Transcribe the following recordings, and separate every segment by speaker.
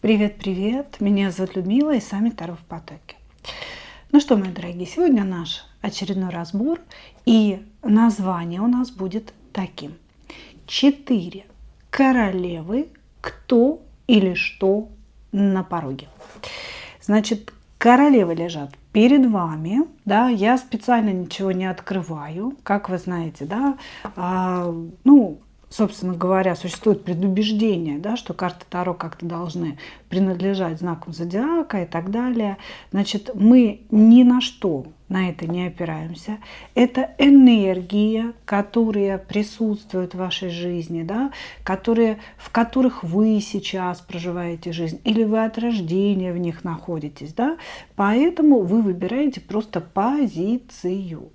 Speaker 1: Привет-привет! Меня зовут Людмила и сами Таро в потоке. Ну что, мои дорогие, сегодня наш очередной разбор, и название у нас будет таким: 4 королевы, кто или что на пороге. Значит, королевы лежат перед вами, да, я специально ничего не открываю, как вы знаете, да, собственно говоря, существует предубеждение, да, что карты Таро как-то должны принадлежать знакам зодиака и так далее. Значит, мы ни на что на это не опираемся. Это энергия, которая присутствует в вашей жизни, да, в которых вы сейчас проживаете жизнь, или вы от рождения в них находитесь. Да? Поэтому вы выбираете просто позицию.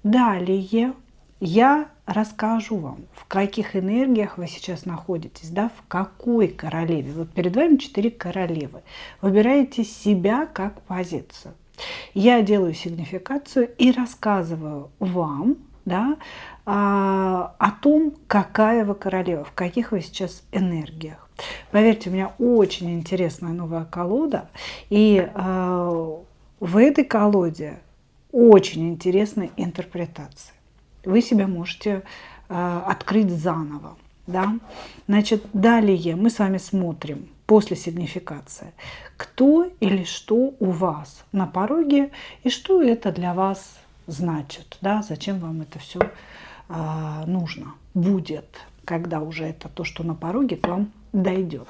Speaker 1: Далее я расскажу вам, в каких энергиях вы сейчас находитесь, да, в какой королеве. Вот перед вами 4 королевы. Выбираете себя как позицию. Я делаю сигнификацию и рассказываю вам, да, о том, какая вы королева, в каких вы сейчас энергиях. Поверьте, у меня очень интересная новая колода, и в этой колоде очень интересные интерпретации. Вы себя можете открыть заново. Да? Значит, далее мы с вами смотрим после сигнификации, кто или что у вас на пороге и что это для вас значит, да? Зачем вам это все нужно будет, когда уже это то, что на пороге, к вам дойдет.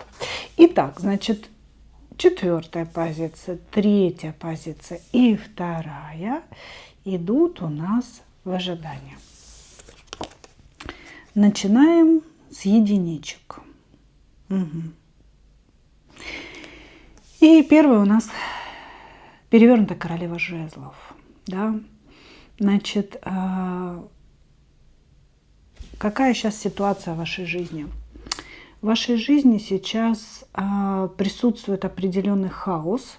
Speaker 1: Итак, значит, 4-я позиция, 3-я позиция и 2-я идут у нас в ожидании. Начинаем с единичек. И первая у нас перевернутая королева жезлов. Да? Значит, какая сейчас ситуация в вашей жизни? В вашей жизни сейчас присутствует определенный хаос,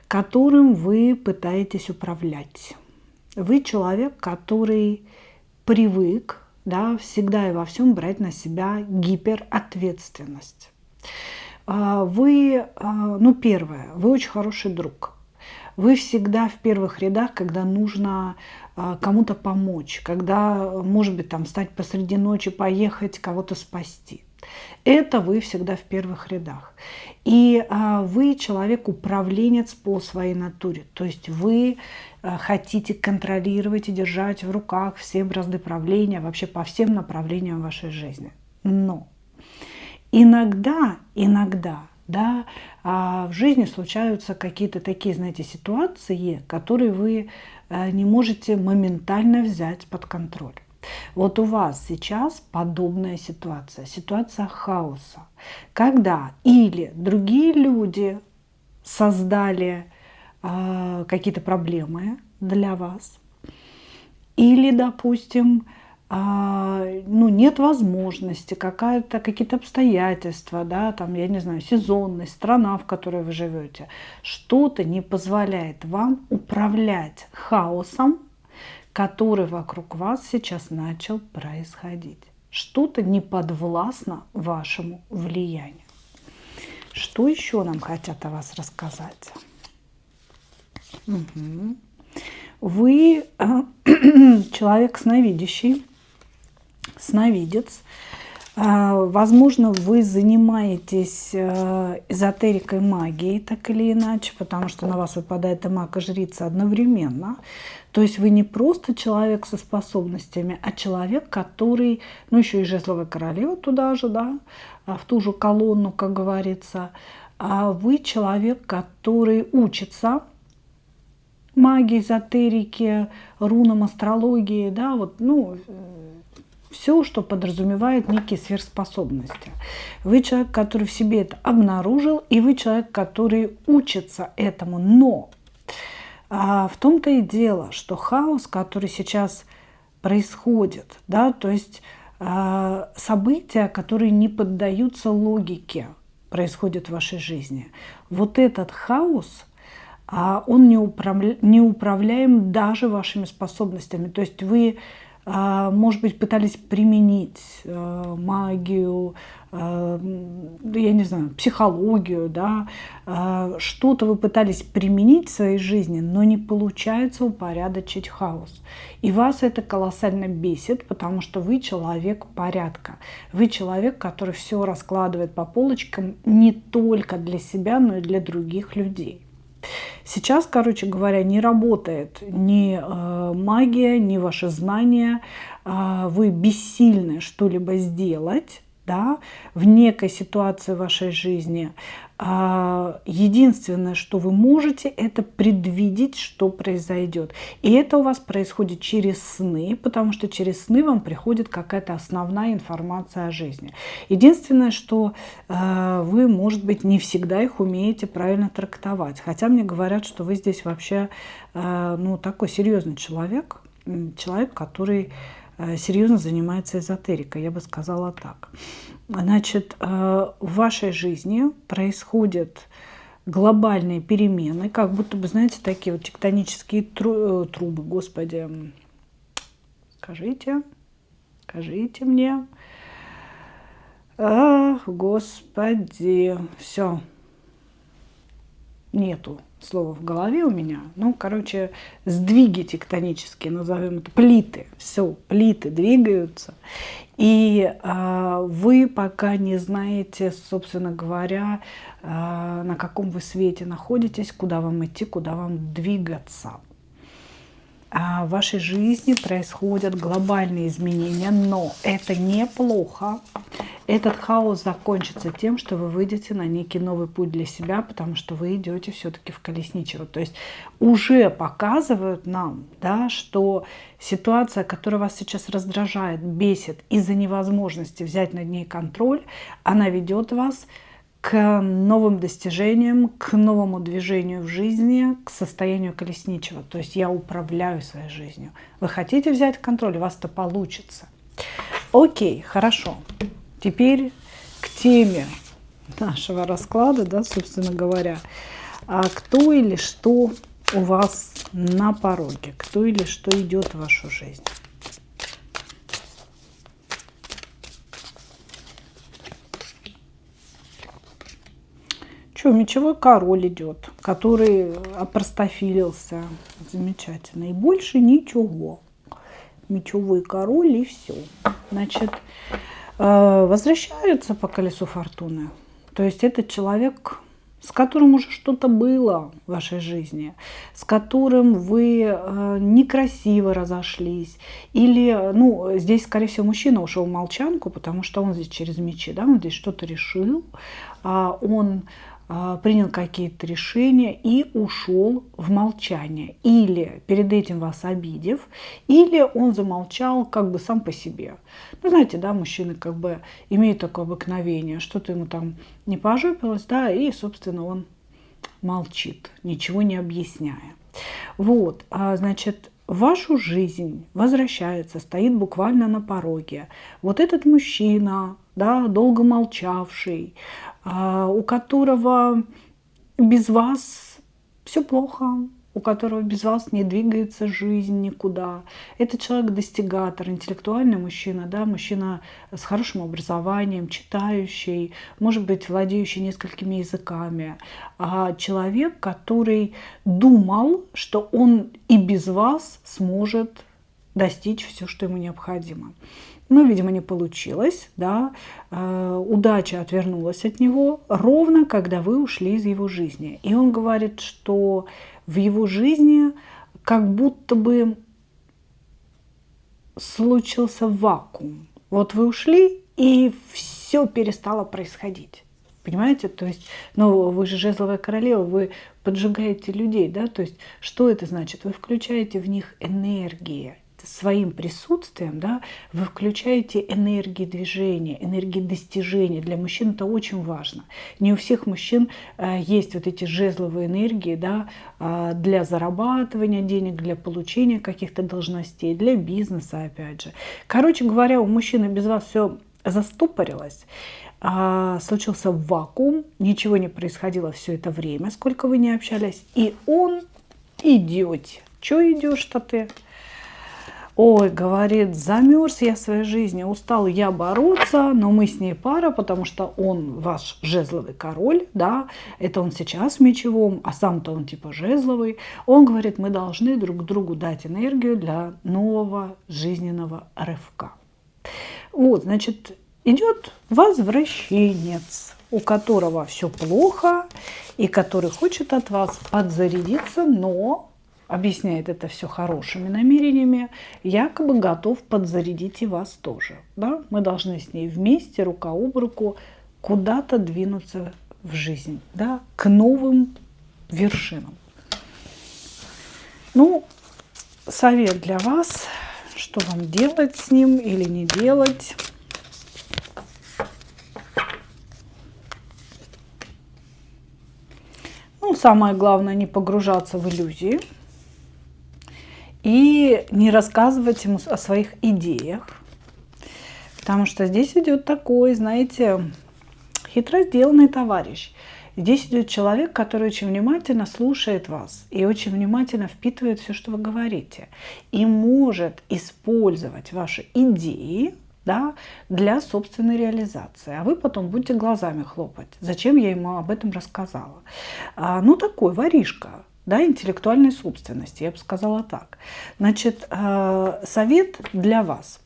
Speaker 1: которым вы пытаетесь управлять. Вы человек, который привык, да, всегда и во всем брать на себя гиперответственность. Первое, вы очень хороший друг. Вы всегда в первых рядах, когда нужно кому-то помочь, когда, может быть, там встать посреди ночи, поехать, кого-то спасти. Это вы всегда в первых рядах. И вы человек-управленец по своей натуре. То есть вы хотите контролировать и держать в руках все бразды правления вообще по всем направлениям вашей жизни. Но иногда, да, в жизни случаются какие-то такие, знаете, ситуации, которые вы не можете моментально взять под контроль. Вот у вас сейчас подобная ситуация, ситуация хаоса, когда или другие люди создали какие-то проблемы для вас, или, допустим, нет возможности, какие-то обстоятельства, да, там, я не знаю, сезонность, страна, в которой вы живете, что-то не позволяет вам управлять хаосом, который вокруг вас сейчас начал происходить. Что-то не подвластно вашему влиянию. Что еще нам хотят о вас рассказать? Вы человек сновидящий, сновидец. Возможно, вы занимаетесь эзотерикой, магией, так или иначе, потому что на вас выпадает и маг, и жрица одновременно. То есть вы не просто человек со способностями, а человек, который, еще и жезловая королева туда же, да, в ту же колонну, как говорится. А вы человек, который учится магии, эзотерике, рунам, астрологии, да, все, что подразумевает некие сверхспособности. Вы человек, который в себе это обнаружил, и вы человек, который учится этому. Но в том-то и дело, что хаос, который сейчас происходит, да, то есть события, которые не поддаются логике, происходят в вашей жизни. Вот этот хаос, он не управляем даже вашими способностями. То есть вы может быть, пытались применить магию, я не знаю, психологию, да, что-то вы пытались применить в своей жизни, но не получается упорядочить хаос. И вас это колоссально бесит, потому что вы человек порядка. Вы человек, который все раскладывает по полочкам не только для себя, но и для других людей. Сейчас, короче говоря, не работает ни магия, ни ваши знания. Вы бессильны что-либо сделать, да, в некой ситуации в вашей жизни. Единственное, что вы можете, это предвидеть, что произойдет. И это у вас происходит через сны, потому что через сны вам приходит какая-то основная информация о жизни. Единственное, что вы, может быть, не всегда их умеете правильно трактовать. Хотя мне говорят, что вы здесь вообще такой серьезный человек, который серьезно занимается эзотерикой, я бы сказала так. Значит, в вашей жизни происходят глобальные перемены, как будто бы, знаете, такие вот тектонические трубы. Господи, скажите мне. Ах, Господи, все, нету слова в голове у меня. Сдвиги тектонические, назовем это, плиты. Все, плиты двигаются. И вы пока не знаете, собственно говоря, на каком вы свете находитесь, куда вам идти, куда вам двигаться. В вашей жизни происходят глобальные изменения, но это неплохо. Этот хаос закончится тем, что вы выйдете на некий новый путь для себя, потому что вы идете все-таки в колесничего. То есть уже показывают нам, да, что ситуация, которая вас сейчас раздражает, бесит из-за невозможности взять над ней контроль, она ведет вас к новым достижениям, к новому движению в жизни, к состоянию колесничего. То есть я управляю своей жизнью. Вы хотите взять контроль, у вас это получится. Окей, хорошо. Теперь к теме нашего расклада, да, собственно говоря. Кто или что у вас на пороге? Кто или что идет в вашу жизнь? Мечевой король идет, который опростофилился. Замечательно. И больше ничего. Мечевой король и все. Значит, возвращаются по колесу фортуны. То есть это человек, с которым уже что-то было в вашей жизни, с которым вы некрасиво разошлись. Или, здесь, скорее всего, мужчина ушел в молчанку, потому что он здесь через мечи, да, он здесь что-то решил, он принял какие-то решения и ушел в молчание. Или перед этим вас обидев, или он замолчал как бы сам по себе. Знаете, да, мужчины как бы имеют такое обыкновение, что-то ему там не пожопилось, да, и, собственно, он молчит, ничего не объясняя. Вот, значит, в вашу жизнь возвращается, стоит буквально на пороге вот этот мужчина, да, долго молчавший, у которого без вас все плохо, у которого без вас не двигается жизнь никуда. Это человек-достигатор, интеллектуальный мужчина, да, мужчина с хорошим образованием, читающий, может быть, владеющий несколькими языками. Человек, который думал, что он и без вас сможет достичь все, что ему необходимо. Но, видимо, не получилось, да, удача отвернулась от него ровно, когда вы ушли из его жизни. И он говорит, что в его жизни как будто бы случился вакуум. Вот вы ушли, и все перестало происходить. Понимаете? То есть, вы же жезловая королева, вы поджигаете людей, да, то есть, что это значит? Вы включаете в них энергии. Своим присутствием, да, вы включаете энергии движения, энергии достижения. Для мужчин это очень важно. Не у всех мужчин есть вот эти жезловые энергии, да, для зарабатывания денег, для получения каких-то должностей, для бизнеса, опять же. Короче говоря, у мужчины без вас все застопорилось, случился вакуум, ничего не происходило все это время, сколько вы не общались, и он идете. Чё идешь-то ты? ой, говорит, замерз я в своей жизни, устал я бороться, но мы с ней пара, потому что он ваш жезловый король, да, это он сейчас в мечевом, а сам-то он типа жезловый. Он говорит, мы должны друг другу дать энергию для нового жизненного рывка. Вот, значит, идет возвращенец, у которого все плохо и который хочет от вас подзарядиться, но объясняет это все хорошими намерениями, якобы готов подзарядить и вас тоже. Да? Мы должны с ней вместе, рука об руку, куда-то двинуться в жизнь, да? К новым вершинам. Ну, совет для вас, что вам делать с ним или не делать. Ну, самое главное, не погружаться в иллюзии. И не рассказывать ему о своих идеях. Потому что здесь идет такой, знаете, хитро сделанный товарищ. Здесь идет человек, который очень внимательно слушает вас и очень внимательно впитывает все, что вы говорите. И может использовать ваши идеи, да, для собственной реализации. А вы потом будете глазами хлопать. Зачем я ему об этом рассказала? Ну, такой воришка. Да, интеллектуальной собственности, я бы сказала так. Значит, совет для вас.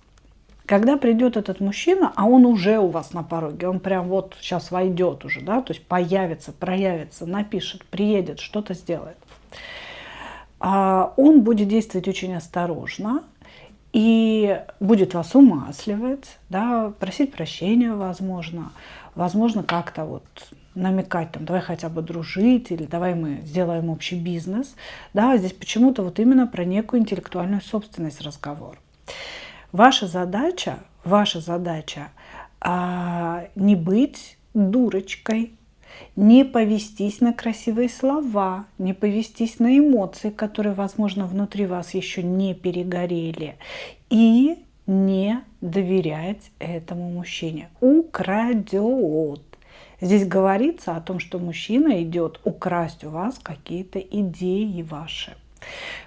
Speaker 1: Когда придет этот мужчина, а он уже у вас на пороге, он прям вот сейчас войдет уже, да, то есть появится, проявится, напишет, приедет, что-то сделает. Он будет действовать очень осторожно и будет вас умасливать, да, просить прощения, возможно, как-то вот намекать, там, давай хотя бы дружить, или давай мы сделаем общий бизнес. Да, здесь почему-то вот именно про некую интеллектуальную собственность разговор. Ваша задача не быть дурочкой, не повестись на красивые слова, не повестись на эмоции, которые, возможно, внутри вас еще не перегорели, и не доверять этому мужчине. Украдет. Здесь говорится о том, что мужчина идет украсть у вас какие-то идеи ваши.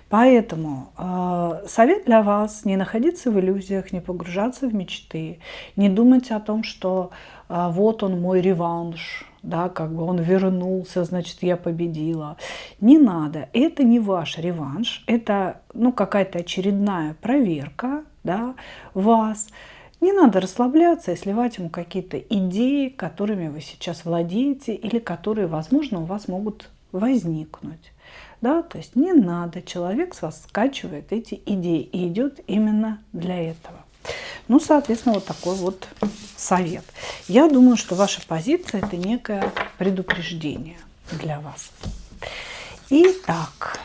Speaker 1: Поэтому совет для вас: не находиться в иллюзиях, не погружаться в мечты, не думать о том, что вот он мой реванш, да, как бы он вернулся, значит, я победила. Не надо, это не ваш реванш, это какая-то очередная проверка, да, вас. Не надо расслабляться и сливать ему какие-то идеи, которыми вы сейчас владеете или которые, возможно, у вас могут возникнуть. Да? То есть не надо, человек с вас скачивает эти идеи и идет именно для этого. Ну, соответственно, вот такой вот совет. Я думаю, что ваша позиция – это некое предупреждение для вас. Итак,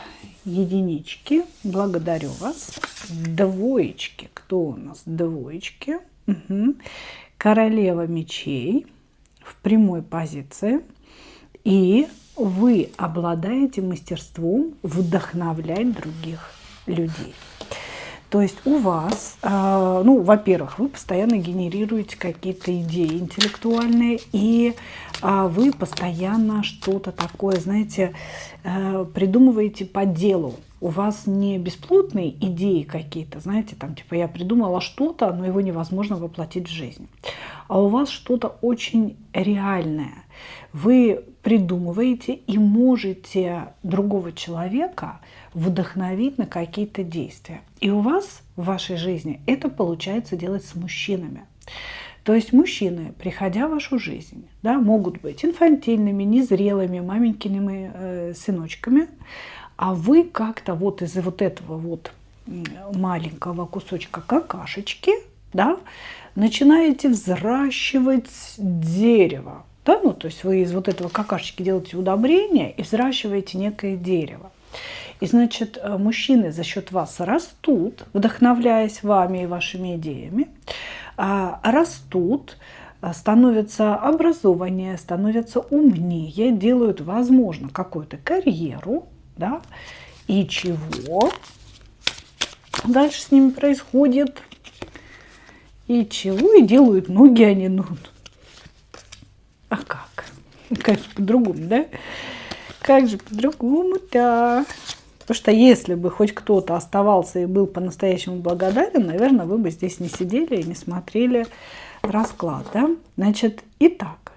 Speaker 1: единички, благодарю вас. Двоечки, кто у нас? Двоечки. Угу. Королева мечей в прямой позиции. И вы обладаете мастерством вдохновлять других людей. То есть у вас, во-первых, вы постоянно генерируете какие-то идеи интеллектуальные, и вы постоянно что-то такое, знаете, придумываете по делу. У вас не бесплотные идеи какие-то, знаете, там типа я придумала что-то, но его невозможно воплотить в жизнь. А у вас что-то очень реальное. Вы придумываете и можете другого человека вдохновить на какие-то действия. И у вас в вашей жизни это получается делать с мужчинами. То есть мужчины, приходя в вашу жизнь, да, могут быть инфантильными, незрелыми, маменькиными сыночками, а вы как-то вот из вот этого вот маленького кусочка какашечки, да, начинаете взращивать дерево. Да? То есть вы из вот этого какашечки делаете удобрение и взращиваете некое дерево. И, значит, мужчины за счет вас растут, вдохновляясь вами и вашими идеями, растут, становятся образованнее, становятся умнее, делают, возможно, какую-то карьеру, да, и чего дальше с ними происходит, и чего, и делают ноги они, а как? Как же по-другому, да? Как же по-другому-то? Потому что если бы хоть кто-то оставался и был по-настоящему благодарен, наверное, вы бы здесь не сидели и не смотрели расклад. Да? Значит, итак.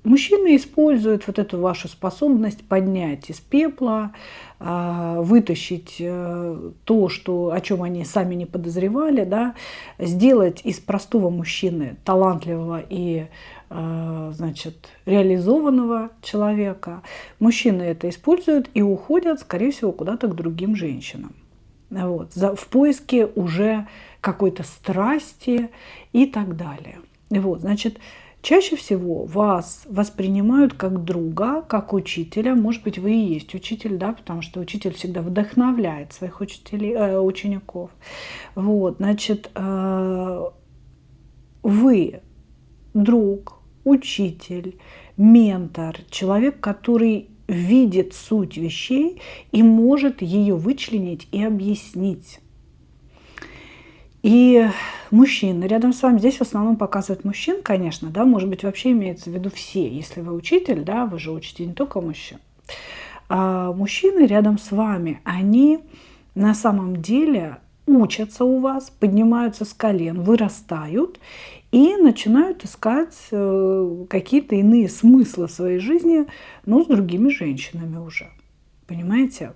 Speaker 1: Мужчины используют вот эту вашу способность поднять из пепла, вытащить то, о чем они сами не подозревали, да, сделать из простого мужчины талантливого и, значит, реализованного человека. Мужчины это используют и уходят, скорее всего, куда-то к другим женщинам. Вот, в поиске уже какой-то страсти и так далее. Вот, значит, чаще всего вас воспринимают как друга, как учителя. Может быть, вы и есть учитель, да, потому что учитель всегда вдохновляет своих учеников. Вот, значит, вы друг, учитель, ментор, человек, который видит суть вещей и может ее вычленить и объяснить. И мужчины рядом с вами, здесь в основном показывают мужчин, конечно, да, может быть, вообще имеется в виду все. Если вы учитель, да, вы же учите не только мужчин. А мужчины рядом с вами, они на самом деле учатся у вас, поднимаются с колен, вырастают и начинают искать какие-то иные смыслы в своей жизни, но с другими женщинами уже. Понимаете?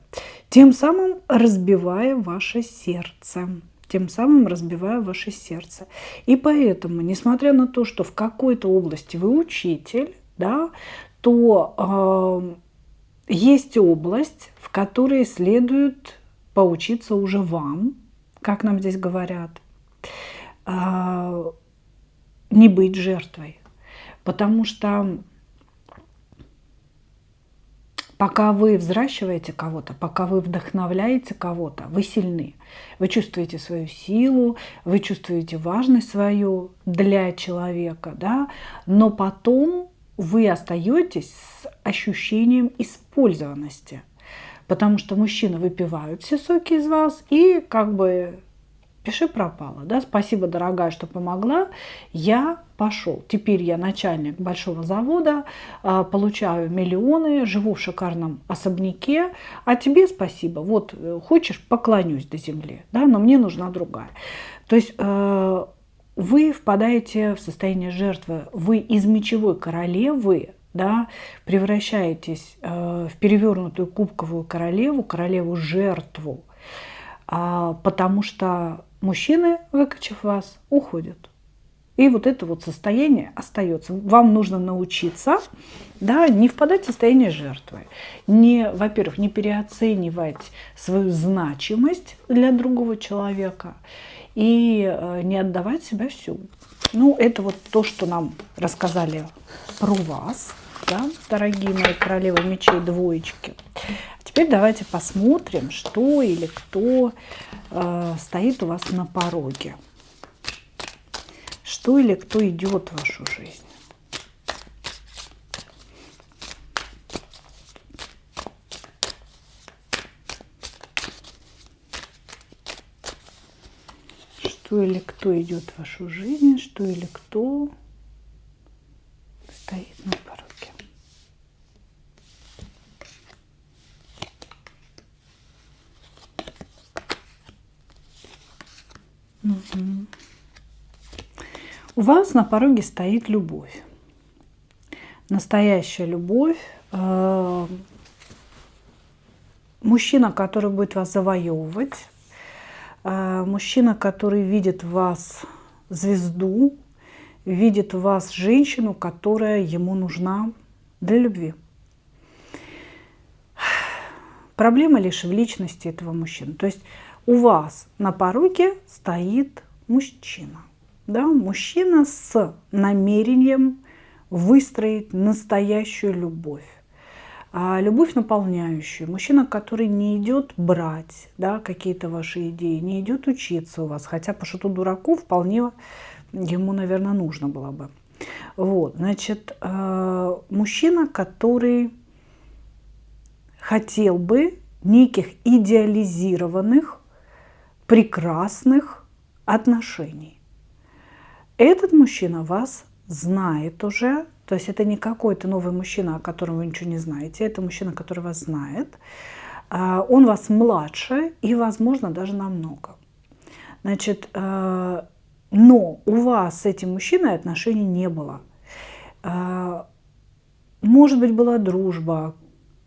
Speaker 1: Тем самым разбивая ваше сердце. И поэтому, несмотря на то, что в какой-то области вы учитель, да, то есть область, в которой следует поучиться уже вам, как нам здесь говорят, не быть жертвой. Потому что пока вы взращиваете кого-то, пока вы вдохновляете кого-то, вы сильны. Вы чувствуете свою силу, вы чувствуете важность свою для человека, да? Но потом вы остаетесь с ощущением использованности. Потому что мужчины выпивают все соки из вас и как бы пиши пропало. Да? Спасибо, дорогая, что помогла. Я пошел. Теперь я начальник большого завода, получаю миллионы, живу в шикарном особняке. А тебе спасибо. Вот хочешь, поклонюсь до земли. Да? Но мне нужна другая. То есть вы впадаете в состояние жертвы. Вы из мечевой королевы, да, превращаетесь в перевернутую кубковую королеву-жертву. Потому что мужчины, выкачав вас, уходят. И вот это вот состояние остается. Вам нужно научиться, да, не впадать в состояние жертвы. Во-первых, не переоценивать свою значимость для другого человека и не отдавать себя всю. Ну, это вот то, что нам рассказали про вас, да, дорогие мои королевы мечей, двоечки. Теперь давайте посмотрим, что или кто стоит у вас на пороге. Что или кто идет в вашу жизнь. Что или кто идет в вашу жизнь, что или кто стоит на пороге. Угу. У вас на пороге стоит любовь. Настоящая любовь. Мужчина, который будет вас завоевывать. Мужчина, который видит в вас звезду, видит в вас женщину, которая ему нужна для любви. Проблема лишь в личности этого мужчины. То есть у вас на пороге стоит мужчина. Да? Мужчина с намерением выстроить настоящую любовь. Любовь наполняющую. Мужчина, который не идет брать, да, какие-то ваши идеи, не идет учиться у вас. Хотя по шуту дураку вполне ему, наверное, нужно было бы. Вот, значит, мужчина, который хотел бы неких идеализированных, прекрасных отношений. Этот мужчина вас знает уже, То есть это не какой-то новый мужчина, о котором вы ничего не знаете. Это мужчина, который вас знает. Он вас младше и, возможно, даже намного. Значит, но у вас с этим мужчиной отношений не было. Может быть, была дружба,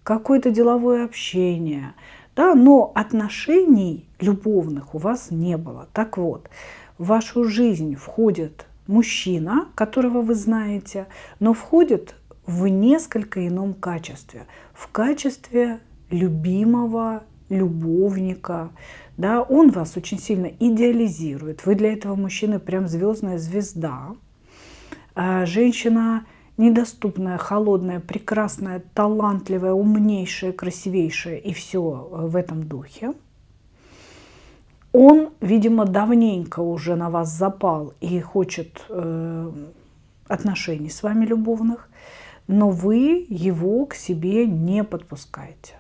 Speaker 1: какое-то деловое общение, да, но отношений любовных у вас не было. Так вот, в вашу жизнь входит мужчина, которого вы знаете, но входит в несколько ином качестве. В качестве любимого, любовника. Да, он вас очень сильно идеализирует. Вы для этого мужчины прям звездная звезда. Женщина недоступная, холодная, прекрасная, талантливая, умнейшая, красивейшая и все в этом духе. Он, видимо, давненько уже на вас запал и хочет отношений с вами любовных, но вы его к себе не подпускаете.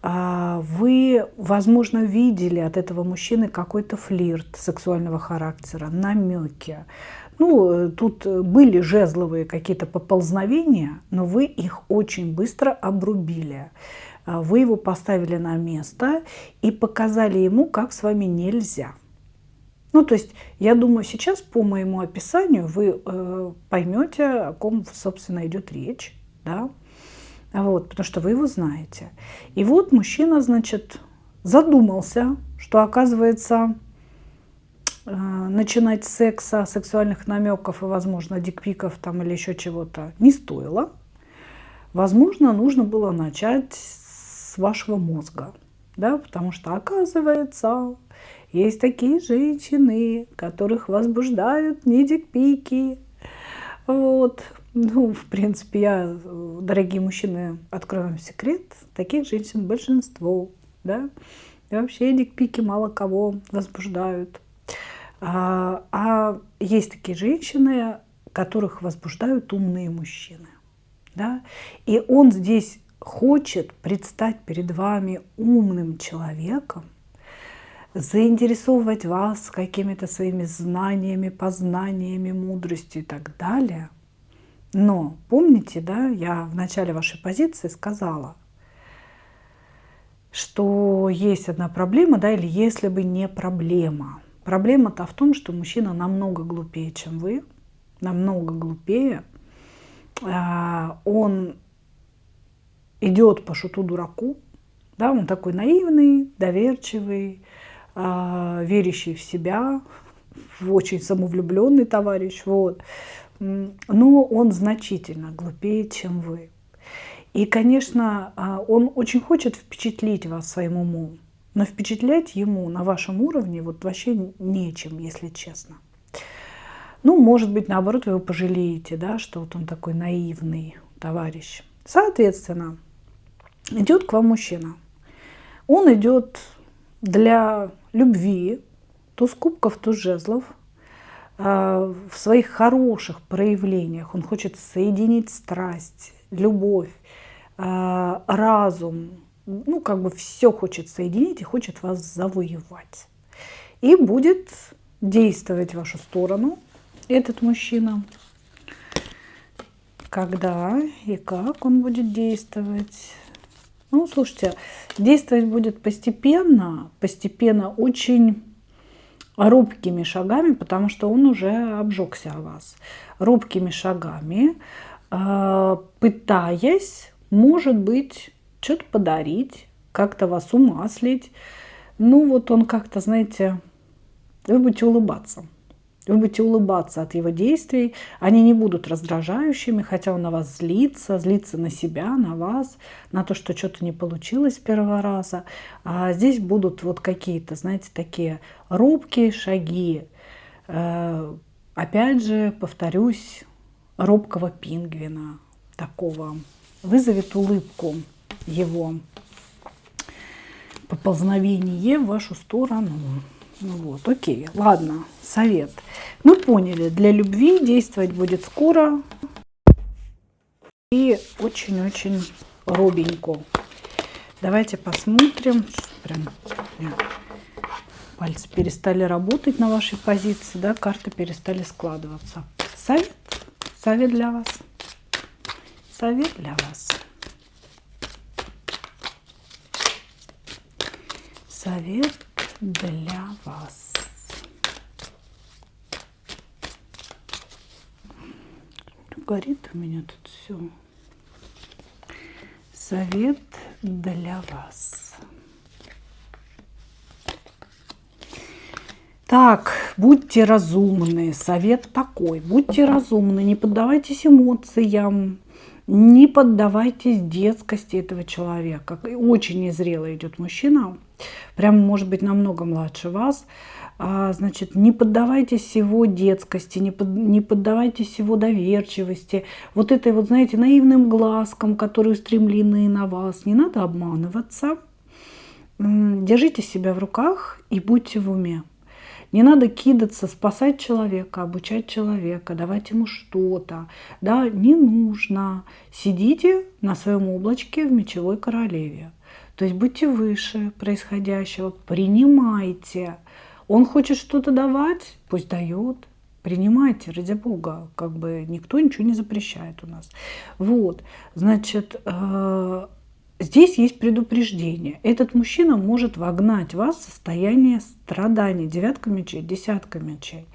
Speaker 1: Вы, возможно, видели от этого мужчины какой-то флирт сексуального характера, намеки. Ну, тут были жезловые какие-то поползновения, но вы их очень быстро обрубили. Вы его поставили на место и показали ему, как с вами нельзя. Ну, то есть, я думаю, сейчас по моему описанию вы поймете, о ком, собственно, идет речь, да? Вот, потому что вы его знаете. И вот мужчина, значит, задумался, что, оказывается, начинать с секса, сексуальных намеков и, возможно, дикпиков там или еще чего-то не стоило. Возможно, нужно было начать с вашего мозга, да, потому что, оказывается, есть такие женщины, которых возбуждают не дикпики. Вот. Ну, в принципе, я, дорогие мужчины, открою вам секрет, таких женщин большинство, да, и вообще дикпики мало кого возбуждают. А есть такие женщины, которых возбуждают умные мужчины, да, и он здесь хочет предстать перед вами умным человеком, заинтересовывать вас какими-то своими знаниями, познаниями, мудростью и так далее. Но помните, да, я в начале вашей позиции сказала, что есть одна проблема, да, или если бы не проблема. Проблема-то в том, что мужчина намного глупее, чем вы, намного глупее. Он идет по шуту-дураку, да, он такой наивный, доверчивый, верящий в себя, очень самовлюбленный товарищ, вот. Но он значительно глупее, чем вы. И, конечно, он очень хочет впечатлить вас своим умом, но впечатлять ему на вашем уровне вот вообще нечем, если честно. Ну, может быть, наоборот, вы его пожалеете, да, что вот он такой наивный товарищ. Соответственно, идет к вам мужчина. Он идет для любви, туз кубков, туз жезлов, в своих хороших проявлениях. Он хочет соединить страсть, любовь, разум. Ну, как бы все хочет соединить и хочет вас завоевать. И будет действовать в вашу сторону этот мужчина. Когда и как он будет действовать? Ну, слушайте, действовать будет постепенно, очень робкими шагами, потому что он уже обжегся о вас. Робкими шагами, пытаясь, может быть, что-то подарить, как-то вас умаслить. Ну, вот он как-то, знаете, вы будете улыбаться. Вы будете улыбаться от его действий. Они не будут раздражающими, хотя он на вас злится на себя, на вас, на то, что что-то не получилось с первого раза. А здесь будут вот какие-то, знаете, такие робкие шаги. Опять же, повторюсь, робкого пингвина такого. Вызовет улыбку его поползновение в вашу сторону. Ну вот, окей, ладно, совет. Мы поняли, для любви действовать будет скоро и очень-очень робенько. Давайте посмотрим. Прям пальцы перестали работать на вашей позиции, да, карты перестали складываться. Совет для вас. совет для вас. Совет для вас. Горит у меня тут все. Совет для вас. Так, будьте разумны. Совет такой. Будьте разумны, не поддавайтесь эмоциям, не поддавайтесь детскости этого человека. Очень незрело идет мужчина, прям может быть намного младше вас. Значит, не поддавайтесь его детскости, не поддавайтесь его доверчивости, вот этой вот, знаете, наивным глазкам, которые устремлены на вас. Не надо обманываться. Держите себя в руках и будьте в уме. Не надо кидаться, спасать человека, обучать человека, давать ему что-то. Да, не нужно. Сидите на своем облачке в мечевой королеве. То есть будьте выше происходящего, принимайте. Он хочет что-то давать, пусть дает. Принимайте, ради бога. Как бы никто ничего не запрещает у нас. Вот, значит, здесь есть предупреждение. Этот мужчина может вогнать вас в состояние страданий. 9 мечей, 10 мечей.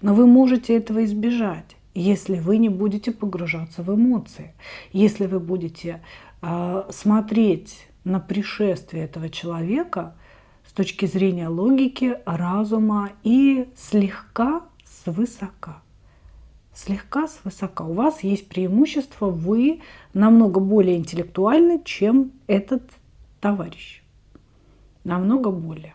Speaker 1: Но вы можете этого избежать, если вы не будете погружаться в эмоции. Если вы будете смотреть на пришествие этого человека с точки зрения логики, разума и слегка свысока. Слегка свысока. У вас есть преимущество, вы намного более интеллектуальны, чем этот товарищ. Намного более.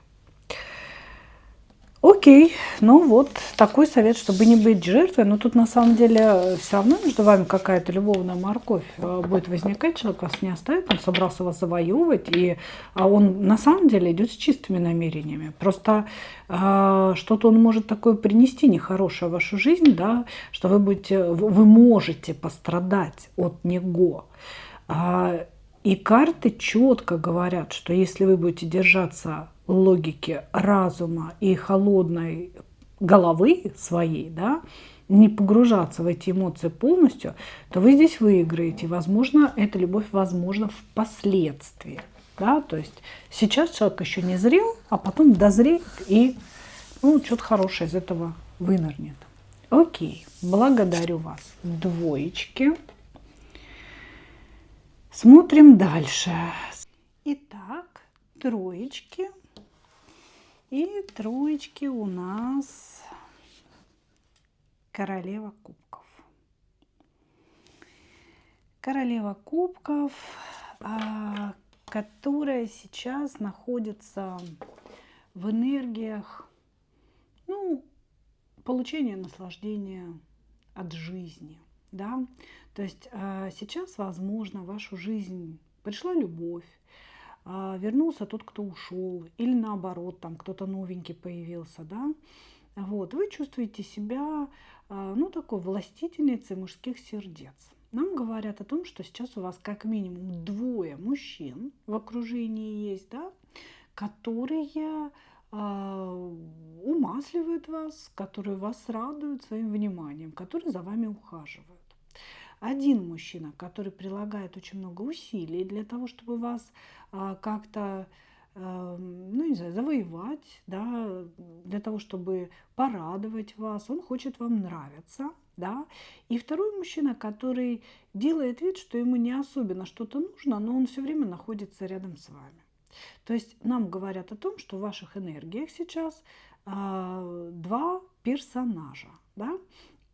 Speaker 1: Окей, ну вот такой совет, чтобы не быть жертвой. Но тут на самом деле все равно между вами какая-то любовная морковь будет возникать. Человек вас не оставит, он собрался вас завоевывать. А он на самом деле идет с чистыми намерениями. Просто что-то он может такое принести нехорошее в вашу жизнь, да, что вы можете пострадать от него. И карты четко говорят, что если вы будете держаться логики, разума и холодной головы своей, да, не погружаться в эти эмоции полностью, то вы здесь выиграете. Возможно, эта любовь возможна впоследствии. Да? То есть сейчас человек еще не зрел, а потом дозреет и что-то хорошее из этого вынырнет. Окей, благодарю вас. Двоечки. Смотрим дальше. Итак, троечки. И троечки у нас королева кубков. Королева кубков, которая сейчас находится в энергиях, получения наслаждения от жизни. Да? То есть сейчас, возможно, в вашу жизнь пришла любовь, вернулся тот, кто ушел, или наоборот, там кто-то новенький появился, да, вот, вы чувствуете себя, такой властительницей мужских сердец. Нам говорят о том, что сейчас у вас как минимум 2 мужчин в окружении есть, да, которые умасливают вас, которые вас радуют своим вниманием, которые за вами ухаживают. Один мужчина, который прилагает очень много усилий для того, чтобы вас как-то, завоевать, да, для того, чтобы порадовать вас, он хочет вам нравиться, да. И второй мужчина, который делает вид, что ему не особенно что-то нужно, но он все время находится рядом с вами. То есть нам говорят о том, что в ваших энергиях сейчас 2 персонажа, да.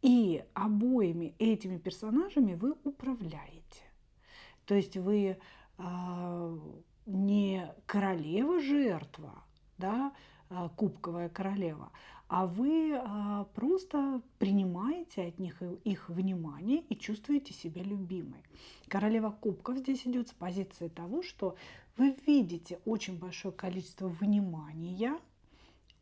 Speaker 1: И обоими этими персонажами вы управляете. То есть вы не королева-жертва, да, кубковая королева, а вы просто принимаете от них их внимание и чувствуете себя любимой. Королева кубков здесь идет с позиции того, что вы видите очень большое количество внимания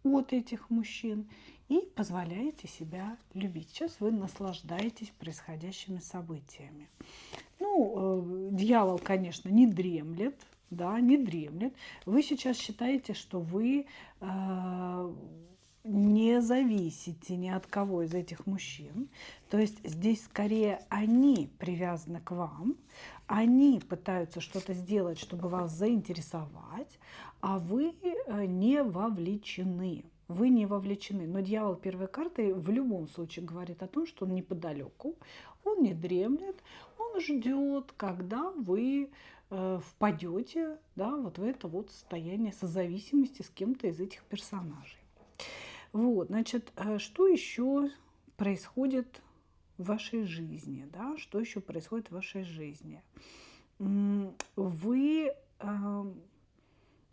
Speaker 1: от этих мужчин и позволяете себя любить. Сейчас вы наслаждаетесь происходящими событиями. Дьявол, конечно, не дремлет, да, не дремлет. Вы сейчас считаете, что вы не зависите ни от кого из этих мужчин. То есть здесь скорее они привязаны к вам, они пытаются что-то сделать, чтобы вас заинтересовать, а вы не вовлечены. Вы не вовлечены. Но дьявол первой карты в любом случае говорит о том, что он неподалеку, он не дремлет, он ждет, когда вы впадете, да, вот в это вот состояние созависимости с кем-то из этих персонажей. Вот, значит, что еще происходит в вашей жизни, да, что еще происходит в вашей жизни? Вы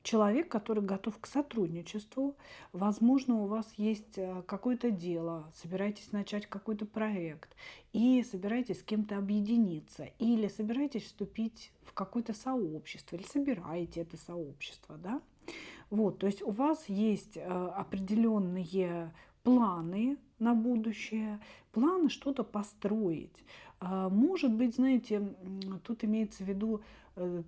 Speaker 1: человек, который готов к сотрудничеству, возможно, у вас есть какое-то дело, собираетесь начать какой-то проект, и собираетесь с кем-то объединиться, или собираетесь вступить в какое-то сообщество, или собираете это сообщество, да? Вот, то есть у вас есть определенные планы на будущее, планы что-то построить. Может быть, знаете, тут имеется в виду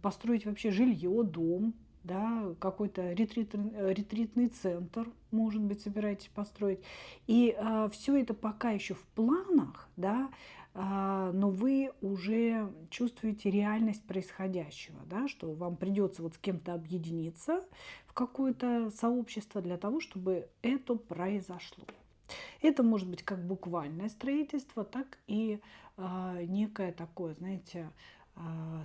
Speaker 1: построить вообще жилье, дом, да, какой-то ретритный центр, может быть, собираетесь построить. И все это пока еще в планах, да, но вы уже чувствуете реальность происходящего, да, что вам придется вот с кем-то объединиться в какое-то сообщество для того, чтобы это произошло. Это может быть как буквальное строительство, так и некое такое, знаете,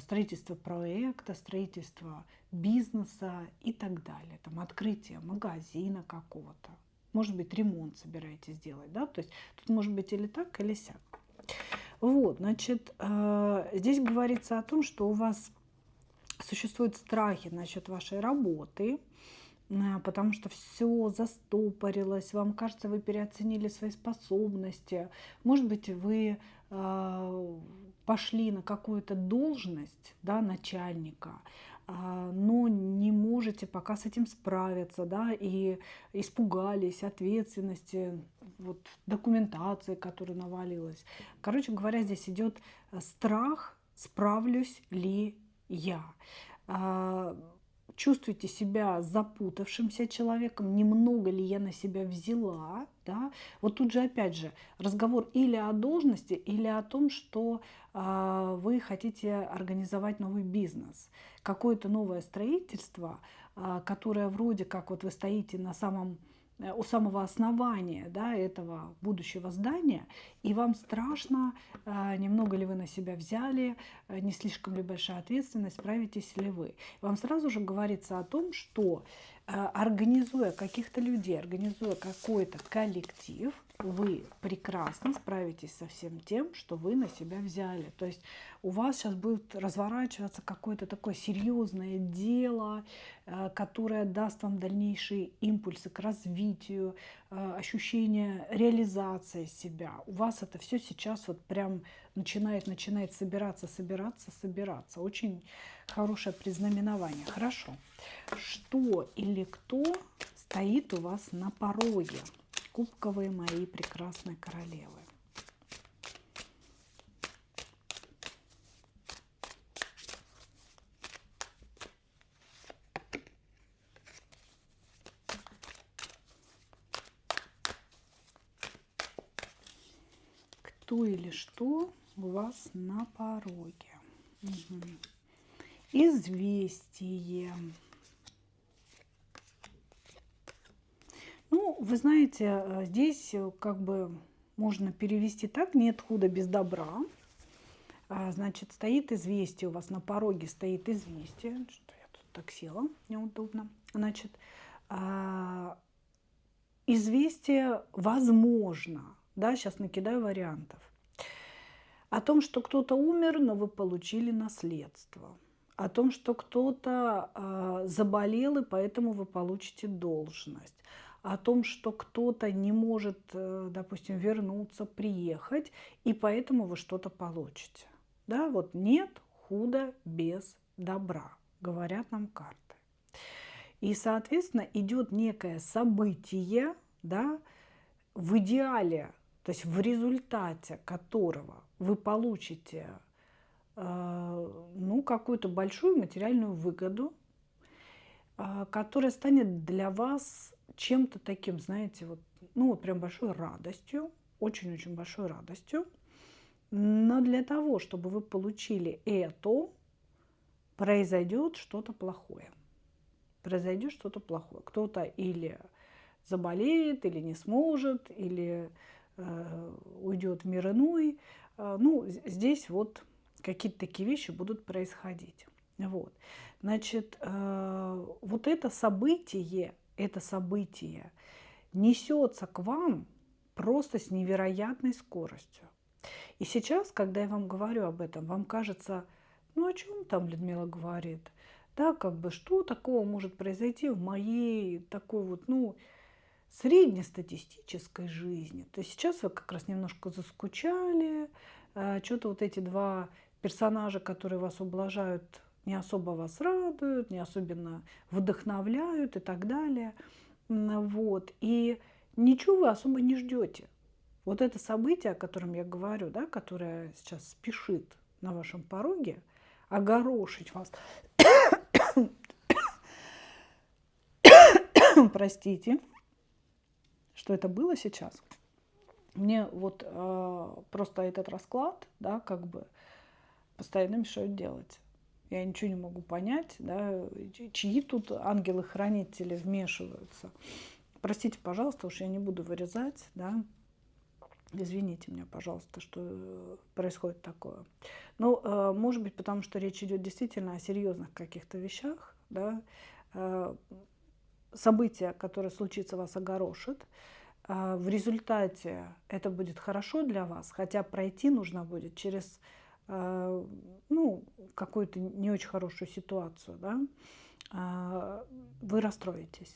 Speaker 1: строительство проекта, строительство бизнеса и так далее. Там открытие магазина какого-то. Может быть, ремонт собираетесь сделать, да? То есть тут может быть или так, или сяк. Вот, значит, здесь говорится о том, что у вас существуют страхи насчет вашей работы, потому что все застопорилось, вам кажется, вы переоценили свои способности. Может быть, вы пошли на какую-то должность, да, начальника, но не можете пока с этим справиться, да, и испугались ответственности, вот, документации, которая навалилась. Короче говоря, здесь идет страх, справлюсь ли я. Чувствуете себя запутавшимся человеком, немного ли я на себя взяла, да? Вот тут же опять же разговор или о должности, или о том, что вы хотите организовать новый бизнес, какое-то новое строительство, которое вроде как вот вы стоите у самого основания, да, этого будущего здания, и вам страшно, немного ли вы на себя взяли, не слишком ли большая ответственность, справитесь ли вы. Вам сразу же говорится о том, что организуя каких-то людей, организуя какой-то коллектив, вы прекрасно справитесь со всем тем, что вы на себя взяли. То есть у вас сейчас будет разворачиваться какое-то такое серьезное дело, которое даст вам дальнейшие импульсы к развитию, ощущение реализации себя. У вас это все сейчас вот прям начинает собираться. Очень хорошее предзнаменование. Хорошо. Что или кто стоит у вас на пороге? Кубковые мои прекрасные королевы. Кто или что у вас на пороге? Угу. Известие. Ну, вы знаете, здесь как бы можно перевести так: нет худа без добра. Значит, стоит известие у вас на пороге, стоит известие. Что я тут так села, неудобно. Значит, известие возможно. Да, сейчас накидаю вариантов. О том, что кто-то умер, но вы получили наследство. О том, что кто-то заболел, и поэтому вы получите должность. О том, что кто-то не может, допустим, вернуться, приехать, и поэтому вы что-то получите. Да, вот нет худа без добра, говорят нам карты. И, соответственно, идет некое событие, да, в идеале, то есть в результате которого вы получите ну, какую-то большую материальную выгоду, которая станет для вас чем-то таким, знаете, вот, ну вот прям большой радостью, очень-очень большой радостью. Но для того, чтобы вы получили это, произойдет что-то плохое. Произойдет что-то плохое. Кто-то или заболеет, или не сможет, или уйдет в мир иной. Ну, здесь вот какие-то такие вещи будут происходить. Вот. Значит, вот это событие несется к вам просто с невероятной скоростью. И сейчас, когда я вам говорю об этом, вам кажется, ну о чем там Людмила говорит? Да, как бы что такого может произойти в моей такой вот, ну, среднестатистической жизни. То есть сейчас вы как раз немножко заскучали, что-то вот эти два персонажа, которые вас ублажают, не особо вас радуют, не особенно вдохновляют и так далее. Вот. И ничего вы особо не ждете. Вот это событие, о котором я говорю, да, которое сейчас спешит на вашем пороге, огорошить вас, простите, что это было сейчас. Мне вот просто этот расклад, да, как бы постоянно мешают делать. Я ничего не могу понять, да, чьи тут ангелы-хранители вмешиваются. Простите, пожалуйста, уж я не буду вырезать, да. Извините меня, пожалуйста, что происходит такое. Ну, может быть, потому что речь идет действительно о серьезных каких-то вещах, да. Событие, которое случится, вас огорошит. В результате это будет хорошо для вас, хотя пройти нужно будет через ну, какую-то не очень хорошую ситуацию, да, вы расстроитесь.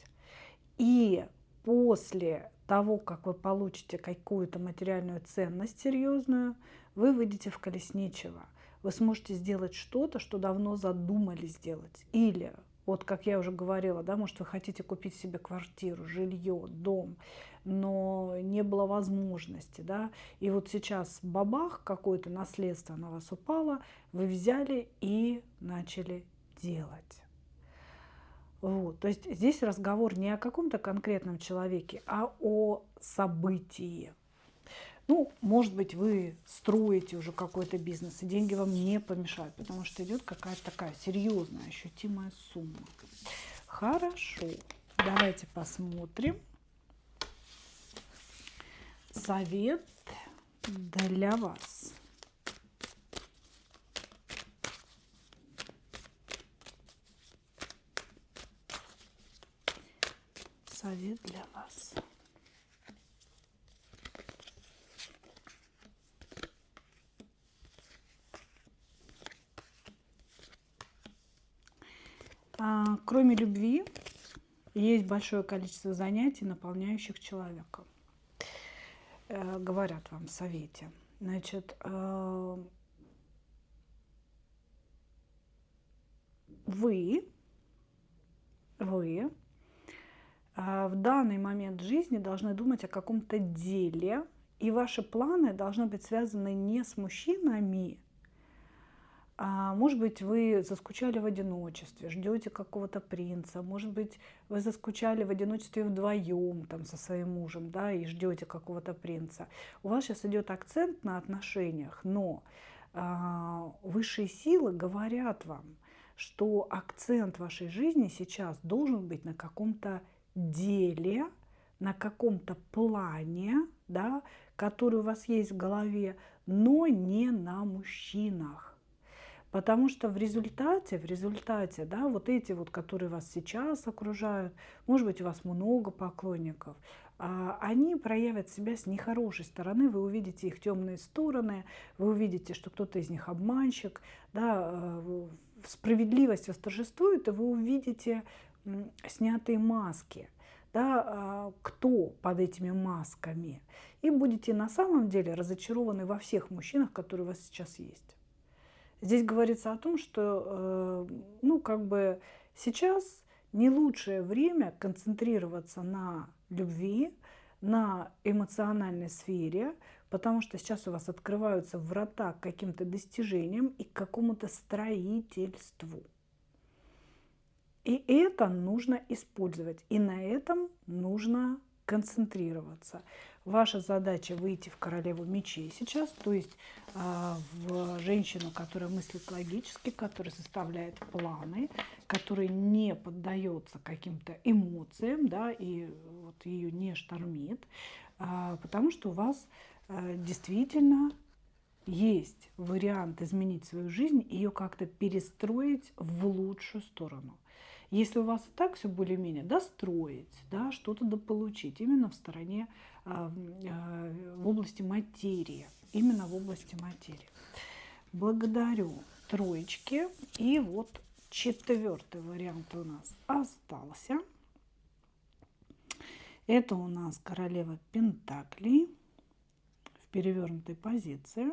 Speaker 1: И после того, как вы получите какую-то материальную ценность серьезную, вы выйдете в колесничего. Вы сможете сделать что-то, что давно задумали сделать. Или, вот как я уже говорила, да, может, вы хотите купить себе квартиру, жилье, дом, но не было возможности, да, и вот сейчас бабах, какое-то наследство на вас упало, вы взяли и начали делать. Вот. То есть здесь разговор не о каком-то конкретном человеке, а о событии. Ну, может быть, вы строите уже какой-то бизнес, и деньги вам не помешают, потому что идет какая-то такая серьезная, ощутимая сумма. Хорошо, давайте посмотрим. Совет для вас. Совет для вас. Кроме любви, есть большое количество занятий, наполняющих человека. Говорят вам в совете. Значит, вы в данный момент жизни должны думать о каком-то деле, и ваши планы должны быть связаны не с мужчинами. Может быть, вы заскучали в одиночестве, ждете какого-то принца. Может быть, вы заскучали в одиночестве вдвоем там, со своим мужем, да, и ждете какого-то принца. У вас сейчас идет акцент на отношениях, но высшие силы говорят вам, что акцент вашей жизни сейчас должен быть на каком-то деле, на каком-то плане, да, который у вас есть в голове, но не на мужчинах. Потому что в результате, да, вот эти вот, которые вас сейчас окружают, может быть, у вас много поклонников, они проявят себя с нехорошей стороны, вы увидите их темные стороны, вы увидите, что кто-то из них обманщик, да, справедливость восторжествует, и вы увидите снятые маски, да, кто под этими масками, и будете на самом деле разочарованы во всех мужчинах, которые у вас сейчас есть. Здесь говорится о том, что, ну, как бы сейчас не лучшее время концентрироваться на любви, на эмоциональной сфере, потому что сейчас у вас открываются врата к каким-то достижениям и к какому-то строительству. И это нужно использовать, и на этом нужно концентрироваться. Ваша задача выйти в королеву мечей сейчас, то есть в женщину, которая мыслит логически, которая составляет планы, которая не поддается каким-то эмоциям, да, и вот ее не штормит, потому что у вас действительно есть вариант изменить свою жизнь, ее как-то перестроить в лучшую сторону. Если у вас и так все более-менее, достроить, да, что-то дополучить именно в стороне, в области материи, именно в области материи. Благодарю троечки. И вот четвертый вариант у нас остался. Это у нас королева Пентаклей в перевернутой позиции.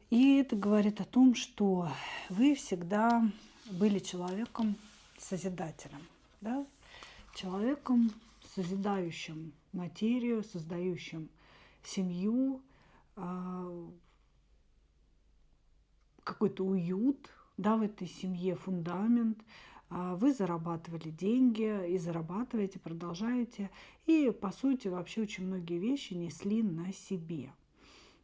Speaker 1: И это говорит о том, что вы всегда были человеком-созидателем, да? Человеком, созидающим материю, создающим семью, какой-то уют, да, в этой семье, фундамент. Вы зарабатывали деньги и зарабатываете, продолжаете. И, по сути, вообще очень многие вещи несли на себе.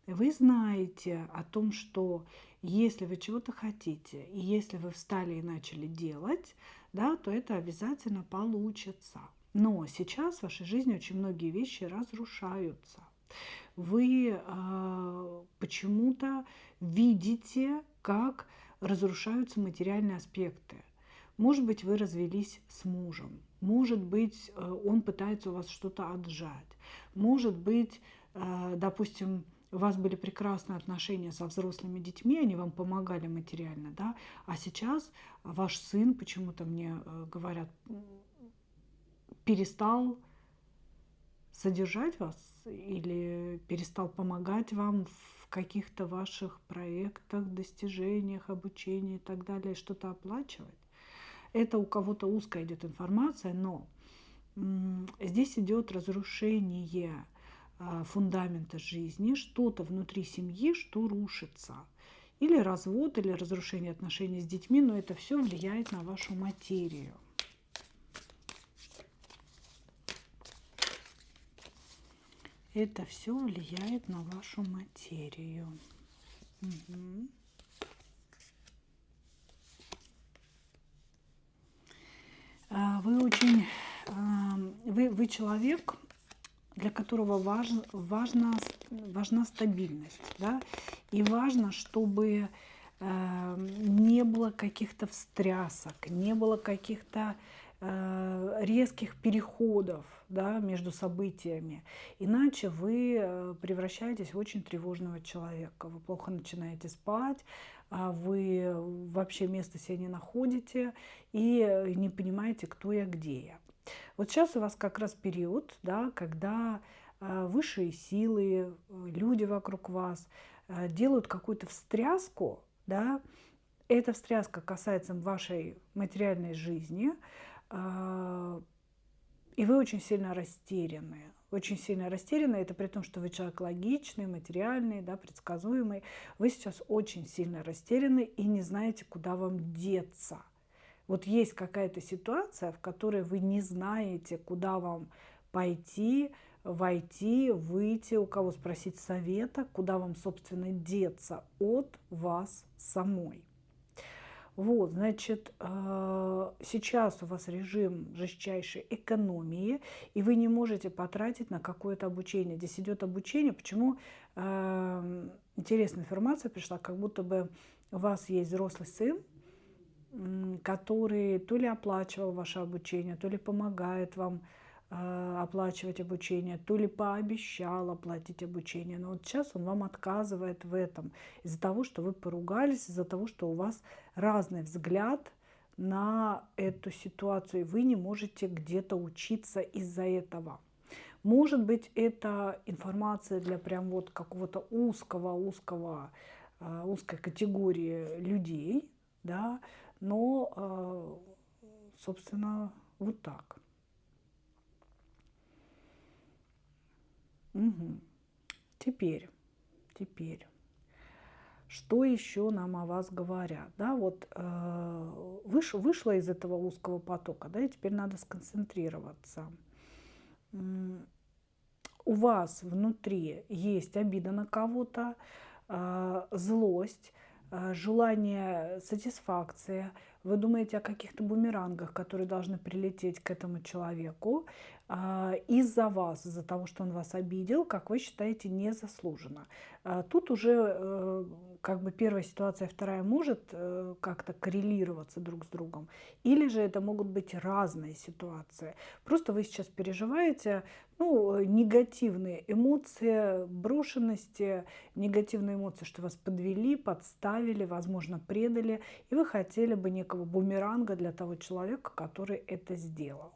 Speaker 1: Вы знаете о том, что если вы чего-то хотите, и если вы встали и начали делать, да, то это обязательно получится. Но сейчас в вашей жизни очень многие вещи разрушаются. Вы почему-то видите, как разрушаются материальные аспекты. Может быть, вы развелись с мужем. Может быть, он пытается у вас что-то отжать. Может быть, допустим, у вас были прекрасные отношения со взрослыми детьми, они вам помогали материально, да, а сейчас ваш сын, почему-то мне говорят, перестал содержать вас или перестал помогать вам в каких-то ваших проектах, достижениях, обучении и так далее, что-то оплачивать. Это у кого-то узкая идет информация, но здесь идет разрушение фундамента жизни, что-то внутри семьи, что рушится. Или развод, или разрушение отношений с детьми, но это все влияет на вашу материю. Это все влияет на вашу материю. Угу. Вы человек, для которого важна стабильность, да? И важно, чтобы не было каких-то встрясок, не было каких-то резких переходов, да, между событиями. Иначе вы превращаетесь в очень тревожного человека. Вы плохо начинаете спать, вы вообще места себе не находите и не понимаете, кто я, где я. Вот сейчас у вас как раз период, да, когда высшие силы, люди вокруг вас делают какую-то встряску, да, эта встряска касается вашей материальной жизни, и вы очень сильно растеряны. Очень сильно растеряны, это при том, что вы человек логичный, материальный, да, предсказуемый. Вы сейчас очень сильно растеряны и не знаете, куда вам деться. Вот есть какая-то ситуация, в которой вы не знаете, куда вам пойти, войти, выйти, у кого спросить совета, куда вам, собственно, деться от вас самой. Вот, значит, сейчас у вас режим жестчайшей экономии, и вы не можете потратить на какое-то обучение. Здесь идет обучение. Почему? Интересная информация пришла, как будто бы у вас есть взрослый сын, который то ли оплачивал ваше обучение, то ли помогает вам оплачивать обучение, то ли пообещал оплатить обучение. Но вот сейчас он вам отказывает в этом из-за того, что вы поругались, из-за того, что у вас разный взгляд на эту ситуацию, и вы не можете где-то учиться из-за этого. Может быть, это информация для прям вот какого-то узкой категории людей, да, но, собственно, вот так. Угу. Теперь, что еще нам о вас говорят? Да, вот вышла из этого узкого потока, да, и теперь надо сконцентрироваться. У вас внутри есть обида на кого-то, злость, желание сатисфакции. Вы думаете о каких-то бумерангах, которые должны прилететь к этому человеку из-за вас, из-за того, что он вас обидел, как вы считаете, незаслуженно. Тут уже как бы первая ситуация, вторая может как-то коррелироваться друг с другом. Или же это могут быть разные ситуации. Просто вы сейчас переживаете негативные эмоции брошенности, негативные эмоции, что вас подвели, подставили, возможно, предали, и вы хотели бы некого бумеранга для того человека, который это сделал.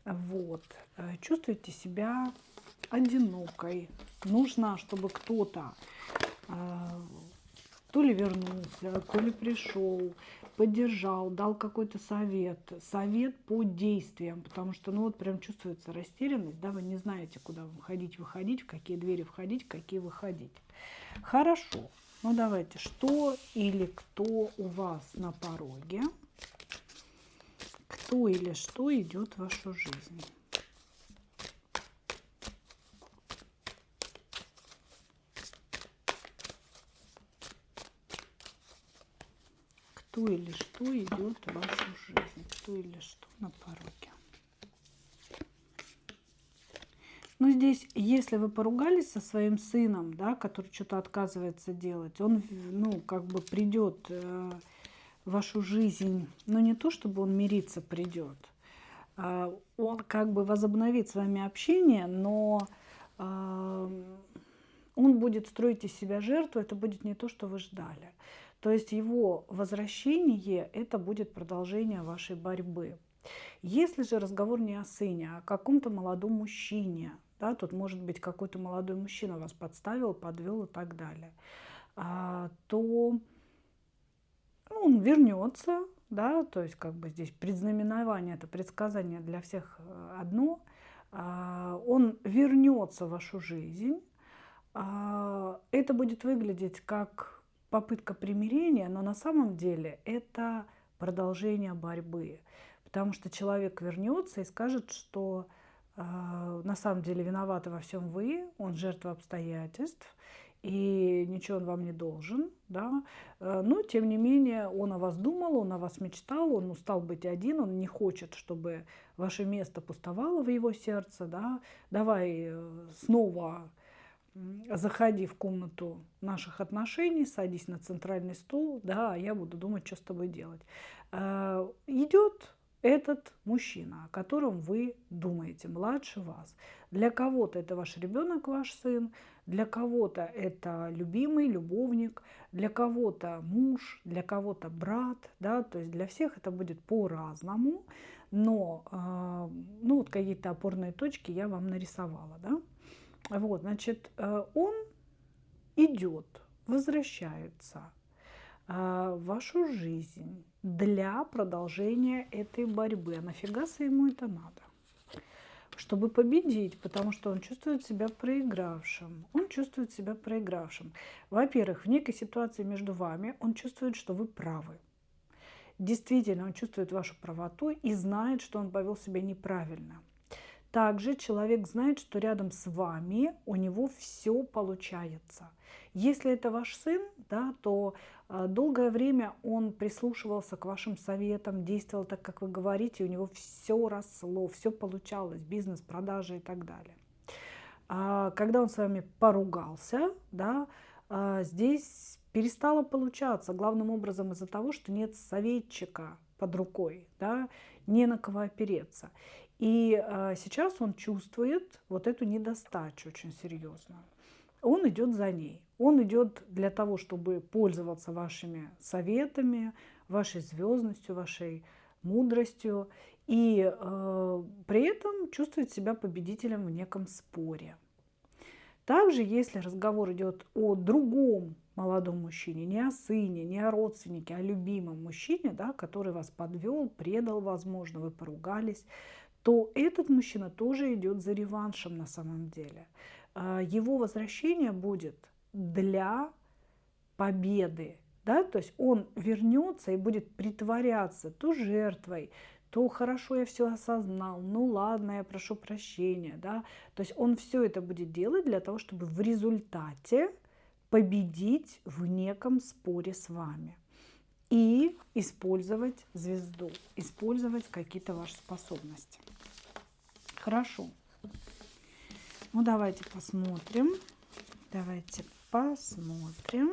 Speaker 1: Вот. Чувствуете себя одинокой. Нужно, чтобы кто-то то ли вернулся, то ли пришел, поддержал, дал какой-то совет по действиям, потому что, прям чувствуется растерянность, да, вы не знаете, куда вам ходить, выходить, в какие двери входить, в какие выходить. Хорошо, давайте, что или кто у вас на пороге, кто или что идет в вашу жизнь. Кто или что идет в вашу жизнь? Кто или что на пороге? Здесь, если вы поругались со своим сыном, да, который что-то отказывается делать, он, как бы придет в вашу жизнь, не то чтобы он мириться придет, он как бы возобновит с вами общение, но он будет строить из себя жертву, это будет не то, что вы ждали. То есть его возвращение – это будет продолжение вашей борьбы. Если же разговор не о сыне, а о каком-то молодом мужчине, да, тут может быть какой-то молодой мужчина вас подставил, подвел и так далее, то он вернется, да, то есть как бы здесь предзнаменование, это предсказание для всех одно, он вернется в вашу жизнь. Это будет выглядеть как попытка примирения, но на самом деле это продолжение борьбы. Потому что человек вернется и скажет, что на самом деле виноваты во всем вы, он жертва обстоятельств, и ничего он вам не должен. Да? Но, тем не менее, он о вас думал, он о вас мечтал, он устал быть один, он не хочет, чтобы ваше место пустовало в его сердце. Да? Давай снова заходи в комнату наших отношений, садись на центральный стул, да, а я буду думать, что с тобой делать. Идет этот мужчина, о котором вы думаете, младше вас. Для кого-то это ваш ребенок, ваш сын, для кого-то это любимый, любовник, для кого-то муж, для кого-то брат, да, то есть для всех это будет по-разному, но вот какие-то опорные точки я вам нарисовала, да. Вот, значит, он идет, возвращается в вашу жизнь для продолжения этой борьбы. А нафига ему это надо? Чтобы победить, потому что он чувствует себя проигравшим. Он чувствует себя проигравшим. Во-первых, в некой ситуации между вами он чувствует, что вы правы. Действительно, он чувствует вашу правоту и знает, что он повел себя неправильно. Также человек знает, что рядом с вами у него все получается. Если это ваш сын, да, то долгое время он прислушивался к вашим советам, действовал так, как вы говорите, у него все росло, все получалось, бизнес, продажи и так далее. Когда он с вами поругался, да, здесь перестало получаться, главным образом из-за того, что нет советчика под рукой, да, не на кого опереться. И сейчас он чувствует вот эту недостачу очень серьезно. Он идет за ней. Он идет для того, чтобы пользоваться вашими советами, вашей звездностью, вашей мудростью. И при этом чувствует себя победителем в неком споре. Также, если разговор идет о другом молодом мужчине, не о сыне, не о родственнике, а о любимом мужчине, да, который вас подвел, предал, возможно, вы поругались, то этот мужчина тоже идет за реваншем на самом деле. Его возвращение будет для победы, да, то есть он вернется и будет притворяться то жертвой, то хорошо, я все осознал, ну ладно, я прошу прощения, да, то есть он все это будет делать для того, чтобы в результате победить в неком споре с вами и использовать звезду, использовать какие-то ваши способности. Хорошо. Ну, давайте посмотрим. Давайте посмотрим.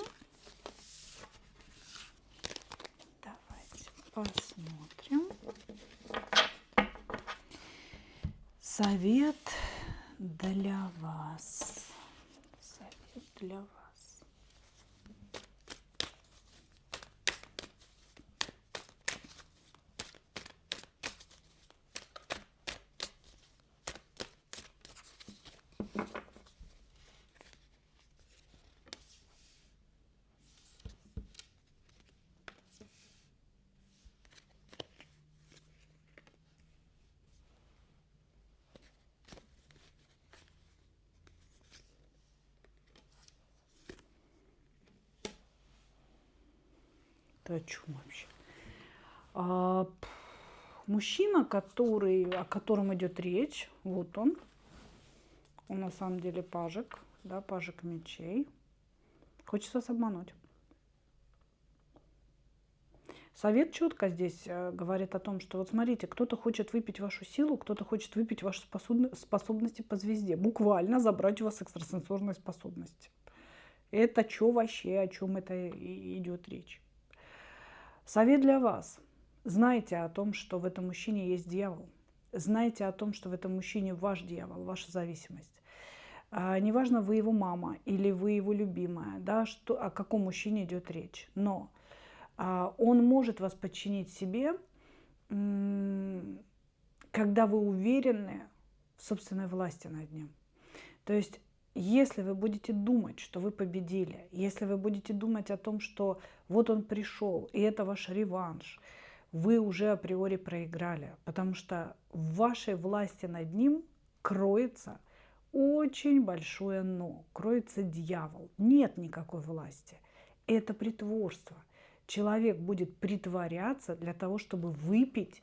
Speaker 1: Давайте посмотрим. Совет для вас. Совет для вас. Это о чем вообще? Мужчина, о котором идет речь, вот он на самом деле пажик, да, пажик мечей, хочет вас обмануть. Совет четко здесь говорит о том, что вот смотрите, кто-то хочет выпить вашу силу, кто-то хочет выпить ваши способности по звезде, буквально забрать у вас экстрасенсорные способности. Это что вообще, о чем это идет речь? Совет для вас. Знайте о том, что в этом мужчине есть дьявол. Знайте о том, что в этом мужчине ваш дьявол, ваша зависимость. Неважно, вы его мама или вы его любимая, да, о каком мужчине идет речь. Но он может вас подчинить себе, когда вы уверены в собственной власти над ним. То есть, если вы будете думать, что вы победили, если вы будете думать о том, что вот он пришел, и это ваш реванш, вы уже априори проиграли, потому что в вашей власти над ним кроется очень большое «но», кроется дьявол. Нет никакой власти. Это притворство. Человек будет притворяться для того, чтобы выпить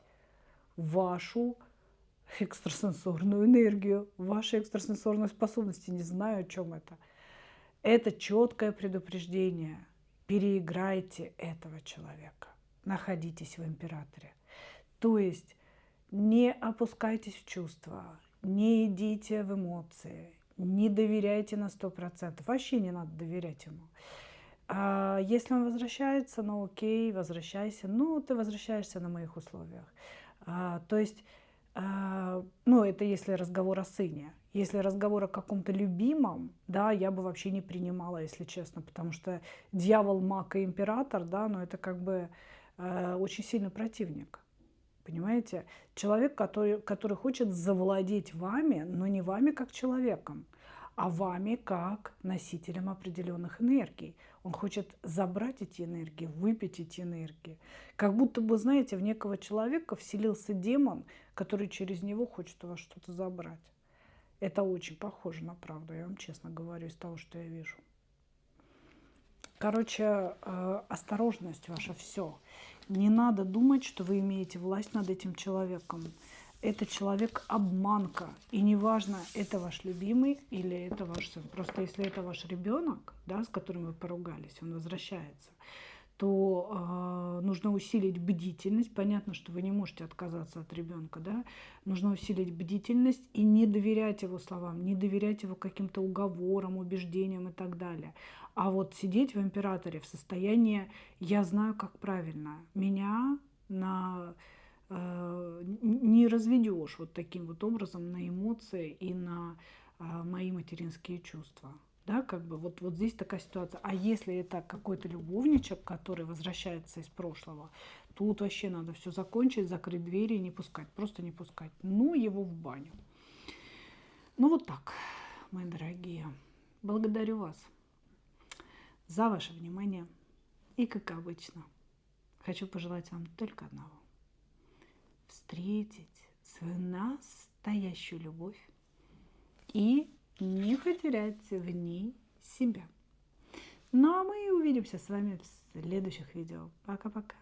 Speaker 1: вашу экстрасенсорную энергию, ваши экстрасенсорные способности. Не знаю, о чем это. Это четкое предупреждение. Переиграйте этого человека. Находитесь в императоре. То есть не опускайтесь в чувства, не идите в эмоции, не доверяйте на 100%. Вообще не надо доверять ему. А если он возвращается, ну окей, возвращайся. Ну, ты возвращаешься на моих условиях. То есть, ну, это если разговор о сыне. Если разговор о каком-то любимом, да, я бы вообще не принимала, если честно, потому что дьявол, маг и император, да, но это как бы очень сильный противник. Понимаете? Человек, который хочет завладеть вами, но не вами как человеком, а вами как носителем определенных энергий. Он хочет забрать эти энергии, выпить эти энергии. Как будто бы, знаете, в некого человека вселился демон, который через него хочет у вас что-то забрать. Это очень похоже на правду, я вам честно говорю, из того, что я вижу. Короче, осторожность ваша, все. Не надо думать, что вы имеете власть над этим человеком. Это человек-обманка. И неважно, это ваш любимый или это ваш сын. Просто если это ваш ребенок, да, с которым вы поругались, он возвращается, то нужно усилить бдительность. Понятно, что вы не можете отказаться от ребенка, да? Нужно усилить бдительность и не доверять его словам, не доверять его каким-то уговорам, убеждениям и так далее. А вот сидеть в императоре в состоянии «я знаю, как правильно», меня не разведешь вот таким вот образом на эмоции и на мои материнские чувства. Да, как бы вот здесь такая ситуация. А если это какой-то любовничек, который возвращается из прошлого, тут вообще надо все закончить, закрыть двери и не пускать. Просто не пускать. Ну, его в баню. Ну, вот так, мои дорогие. Благодарю вас за ваше внимание. И, как обычно, хочу пожелать вам только одного. Встретить свою настоящую любовь и не потерять в ней себя. Ну а мы увидимся с вами в следующих видео. Пока-пока.